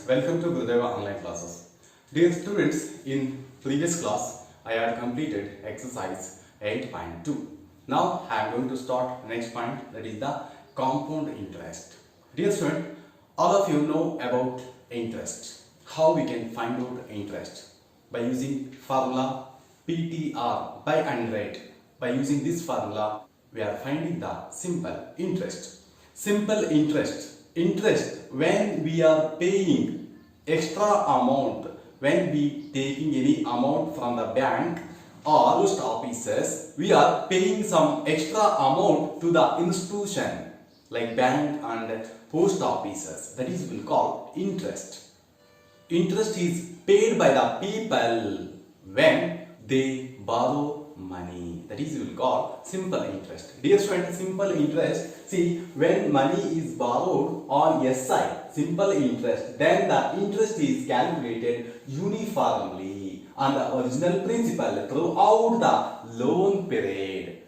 welcome to Gurudeva online classes. Dear students, in previous class I had completed exercise 8.2. Now I am going to start next point, that is the compound interest. Dear student, all of you know about interest. How we can find out interest? By using formula PTR by 100. By using this formula we are finding the simple interest. Simple interest when we are paying extra amount, when we taking any amount from the bank or post offices, we are paying some extra amount to the institution like bank and post offices. That is we call interest. Interest is paid by the people when they borrow money. That is we will call simple interest. Dear student, simple interest, see, when money is borrowed on SI, simple interest, then the interest is calculated uniformly on the original principal throughout the loan period.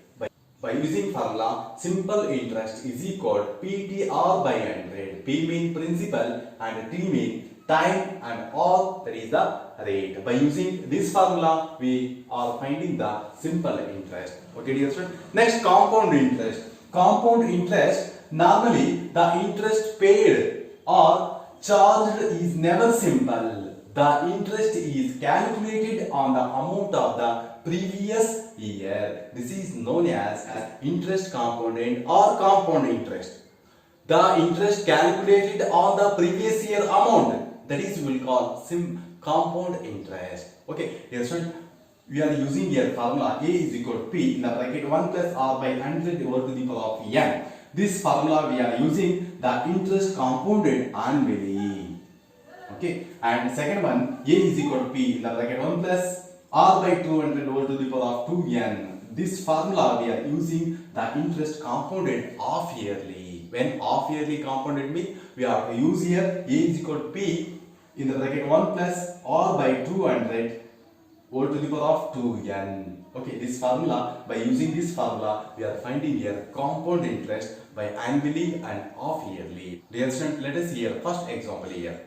By using formula, simple interest is equal PTR by 100. P mean principal and T mean time and R, that is the rate. By using this formula, we are finding the simple interest. Okay, dear student. Next, compound interest. Compound interest, normally the interest paid or charged is never simple. The interest is calculated on the amount of the previous year. This is known as interest component or compound interest. The interest calculated on the previous year amount, that is we will call compound interest. Okay, dear student, we are using here formula A is equal to P in the bracket 1 plus R by 100 over to the power of N. This formula we are using the interest compounded annually. Okay, and second one, A is equal to P in the bracket 1 plus R by 200 over to the power of 2N. This formula we are using the interest compounded half yearly. When half yearly compounded means we have to use here A is equal to P in the bracket 1 plus R by 200 over to the power of 2N. Okay, this formula, by using this formula, we are finding here compound interest by annually and half yearly. Dear students, let us see here first example here.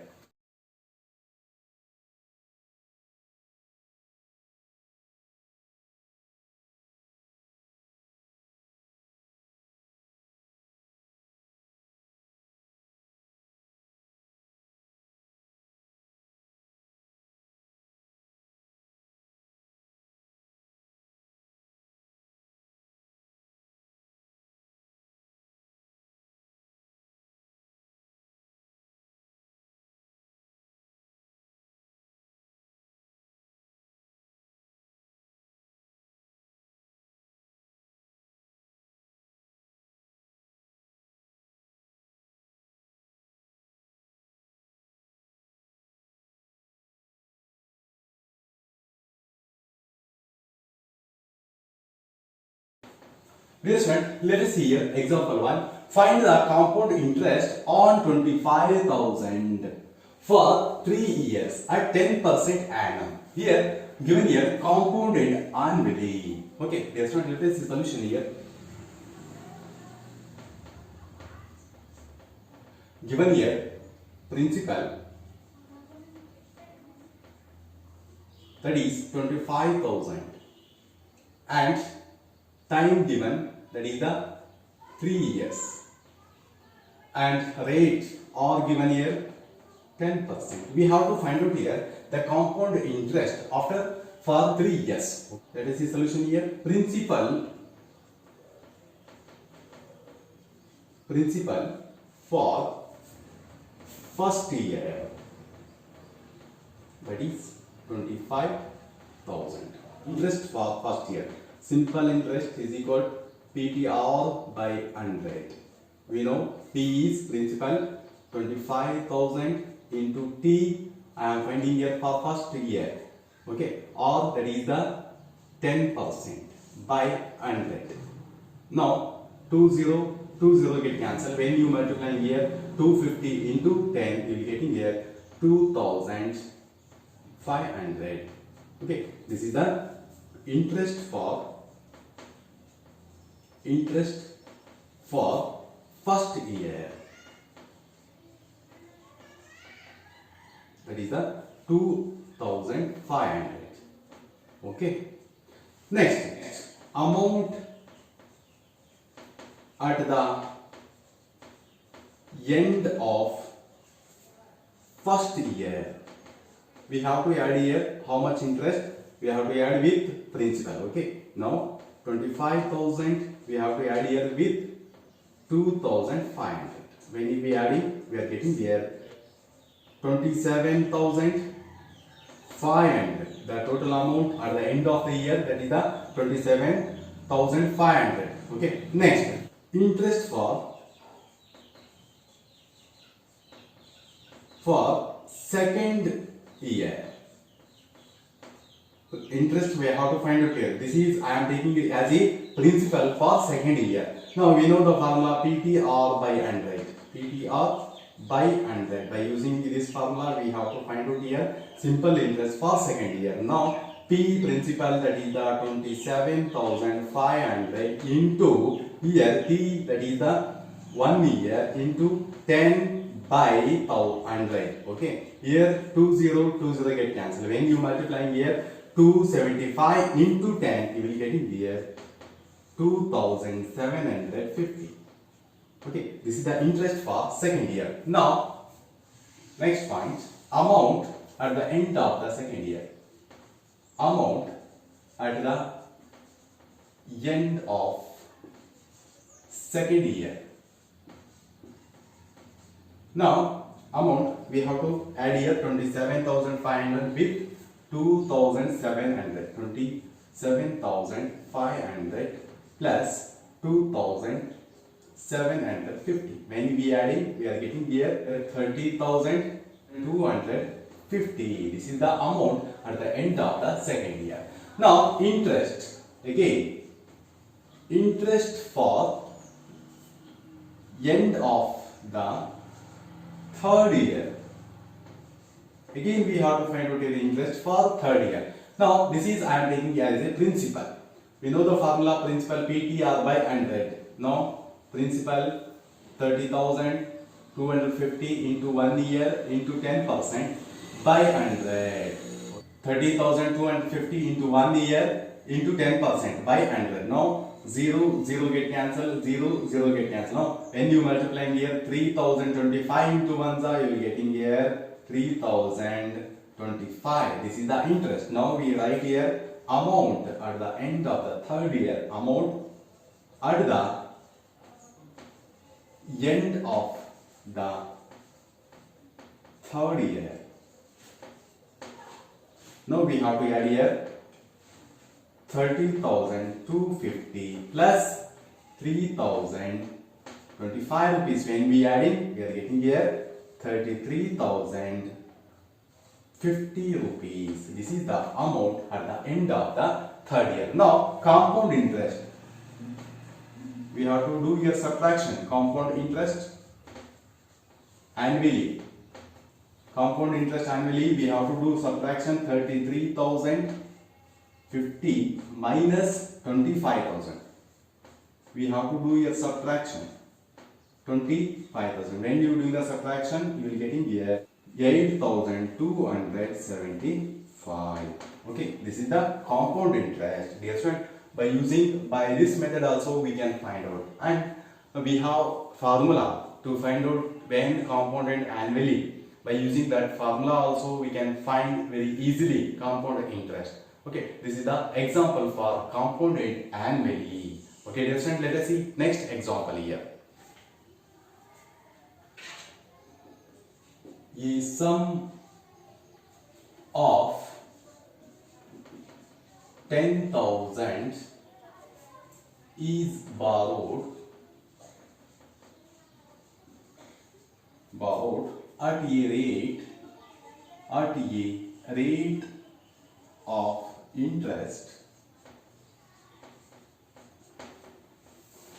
Dear student, let us see here example 1. Find the compound interest on 25,000 for 3 years at 10% annum. Here, given here compounded annually. Okay, dear student, let us see solution here. Given here principal, that is 25,000, and time given, that is the 3 years, and rate are given here 10%. We have to find out here the compound interest after for 3 years. Let us see solution here. Principal for first year, that is 25,000. Interest for first year. Simple interest is equal to PTR by 100. We know P is principal, 25,000 into T. I am finding here for first year. Okay, or that is the 10% by 100. Now 20 get cancelled. When you multiply here 250 into 10, you will getting here 2,500. Okay, this is the interest for first year. that is the 2500. Okay. Next, amount at the end of first year. We have to add here how much interest we have to add with principal. Okay. Now 25,000 we have to add here with 2,500. When we adding, we are getting here 27,500. The total amount at the end of the year, that is the 27,500. Okay. Next, interest for second year. Interest we have to find out here. This is, I am taking it as a principal for second year. Now we know the formula PTR by 100. PTR by 100. By using this formula, we have to find out here simple interest for second year. Now P principal, that is the 27,500 into here T, that is the 1 year, into 10 by 100. Okay. Here 20 get cancelled. When you multiply here 275 into 10, you will get in here 2,750. Okay, this is the interest for second year. Now, next point, amount at the end of the second year. Amount at the end of second year. Now, amount we have to add here 27,500 with 2,700. 27,500 plus 2,750. When we adding, we are getting here 30,250. This is the amount at the end of the second year. Now, interest. Again, interest for end of the third year. Again, we have to find out the interest for third year. Now, this is I am taking as a principal. We know the formula principal PTR by 100. Now, principal 30,250 into 1 year into 10% by 100. 30,250 into 1 year into 10% by 100. Now, 0 get cancelled, 0 get cancelled. Now, when you multiply here 3,025 into 1, you will getting here 3,025. This is the interest. Now we write here amount at the end of the third year. Amount at the end of the third year. Now we have to add here 30,250 plus 3,025 rupees. When we adding, we are getting here 33,050 rupees. This is the amount at the end of the third year. Now, compound interest. We have to do here subtraction. Compound interest annually. Compound interest annually, we have to do subtraction 33,050 minus 25,000. We have to do here subtraction 25,000. When you do the subtraction, you will getting here 8,275. Okay, this is the compound interest. Dear student, by this method also we can find out, and we have formula to find out when compounded annually. By using that formula also we can find very easily compound interest. Okay, this is the example for compounded annually. Okay, dear student, let us see next example here. A sum of 10,000 is borrowed at a rate of interest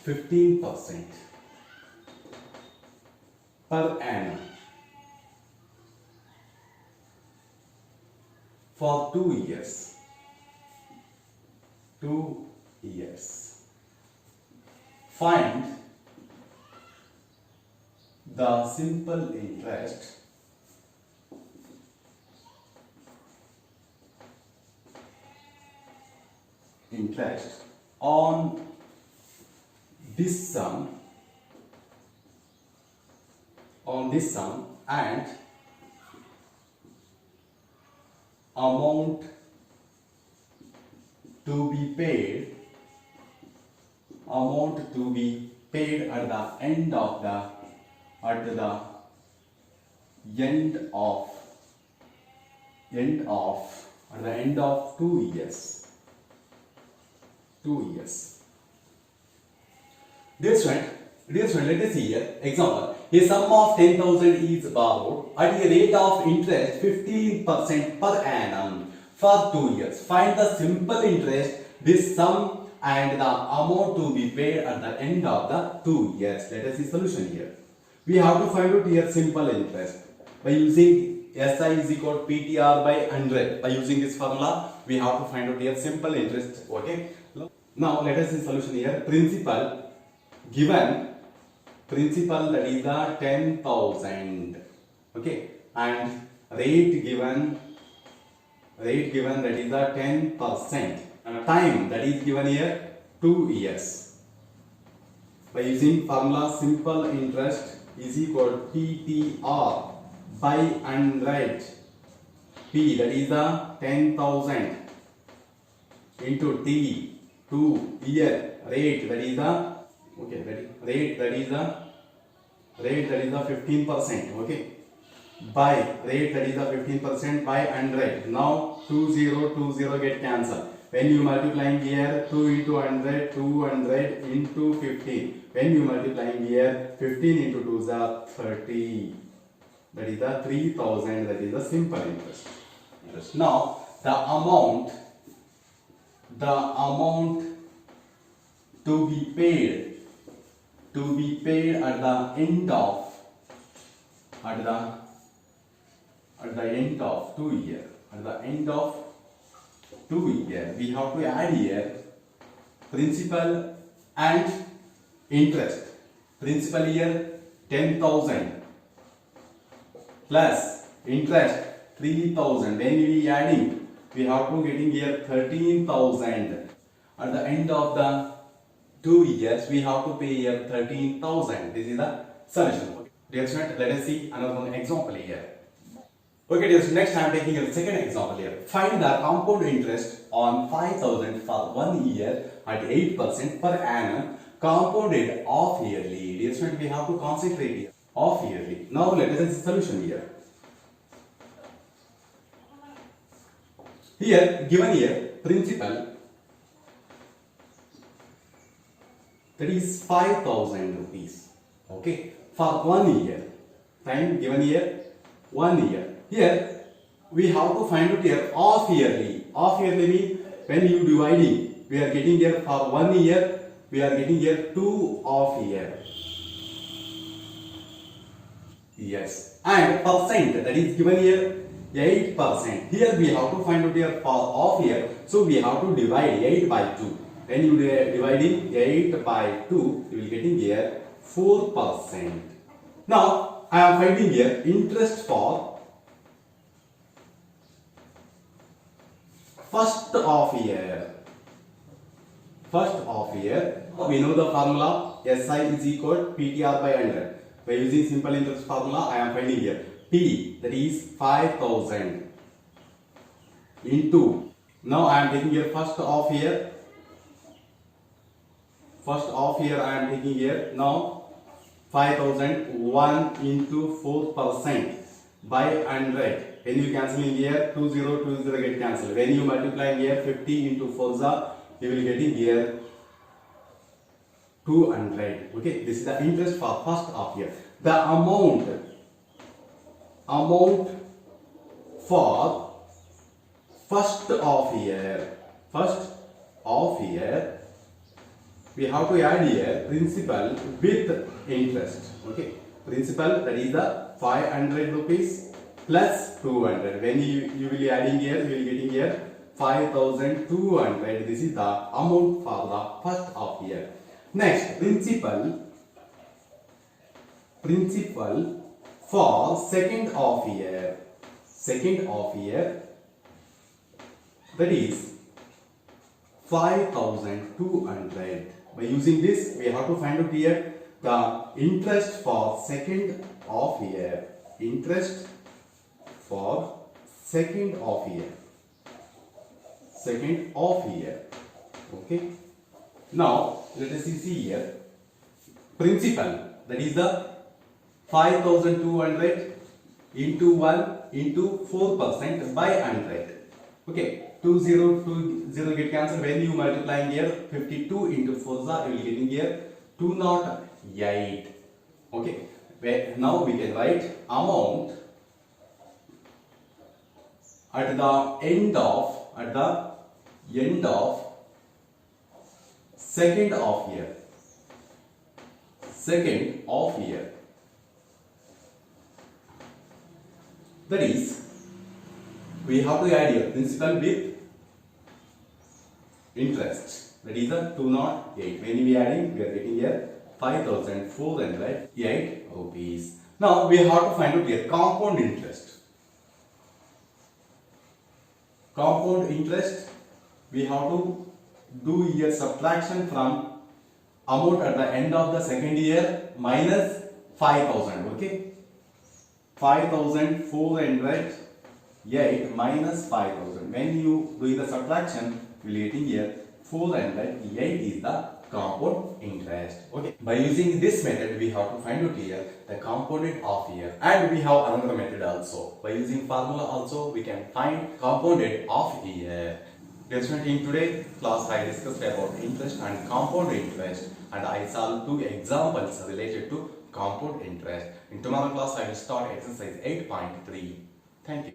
15% per annum for 2 years. 2 years. Find the simple interest interest on this sum and amount to be paid at the end of 2 years. Dear student, let us see here. Example: a sum of 10,000 is borrowed at a rate of interest 15% per annum for 2 years. Find the simple interest, this sum, and the amount to be paid at the end of the 2 years. Let us see solution here. We have to find out here simple interest by using SI is equal to PTR by 100. By using this formula, we have to find out here simple interest. Okay. Now let us see solution here. Principal given, that is the 10,000. Okay, and rate given that is the 10%. And time that is given here 2 years. By using formula, simple interest is equal to PTR by 100. P that is the 10,000 into T 2 year, rate that is the rate that is the 15%. Okay, by rate that is the 15% by 100. Now 20 get cancelled. When you multiplying here 2 into 100, 200 into 15. When you multiplying here 15 into 2 is 30. That is the 3,000. That is the simple interest. Now the amount to be paid at the end of 2 years. At the end of 2 years, we have to add here principal and interest. Principal here 10,000 plus interest 3,000. When we adding, we have to getting here 13,000. At the end of the 2 years, we have to pay here 13,000. This is the solution. Okay. Dear student, let us see another one example here. Okay, dear student, next I am taking a second example here. Find the compound interest on 5,000 for 1 year at 8% per annum, compounded off yearly. Dear student, we have to concentrate here. Off yearly. Now let us see the solution here. Here, given here, principal, that is 5,000 rupees. Okay, for 1 year. Time given here 1 year. Here we have to find out here off yearly. Off yearly means when you dividing, we are getting here for 1 year, we are getting here 2 off year. Yes, and percent that is given here 8%. Here we have to find out here for off year, so we have to divide 8 by 2. When you dividing 8 by 2, you will getting here 4%. Now I am finding here interest for first off year. First off year, we know the formula SI is equal to PTR by 100. By using simple interest formula, I am finding here P, that is 5,000 into. Now I am taking here first off year. First off year I am taking here. Now 5,000 into 4% by 100. When you cancelling here 20 get cancelled. When you multiply here 50 into 4, you will getting here 200. Okay, this is the interest for first off year. The amount for first off year. First off year, we have to add here principal with interest. Okay, principal, that is the 500 rupees plus 200. When you will be adding here, you will getting here 5,200. This is the amount for the first off year. Next, principal for second off year. Second off year, that is 5,200. By using this, we have to find out here the interest for second of year. Interest for second of year. Second of year. Okay. Now let us see here. Principal, that is the 5,200 into 1 into 4% by 100. Okay, 2020 get cancelled. When you multiplying here 52 into 4 you will getting here 208. Okay, now we can write amount at the end of second of year. Second of year. That is, we have to add here principal with interest. That is a 208. When we are adding, we are getting here 5,408 rupees. Now we have to find out here compound interest. Compound interest, we have to do here subtraction from amount at the end of the second year minus 5,000. Okay, 5,408 minus 5,000. When you do the subtraction, you will getting here 408 is the compound interest. Okay, by using this method, we have to find out here the compounded of year, and we have another method also. By using formula also, we can find compounded of year. Dear student, in today's class, I discussed about interest and compound interest, and I solved 2 examples related to compound interest. In tomorrow class, I will start exercise 8.3. Thank you.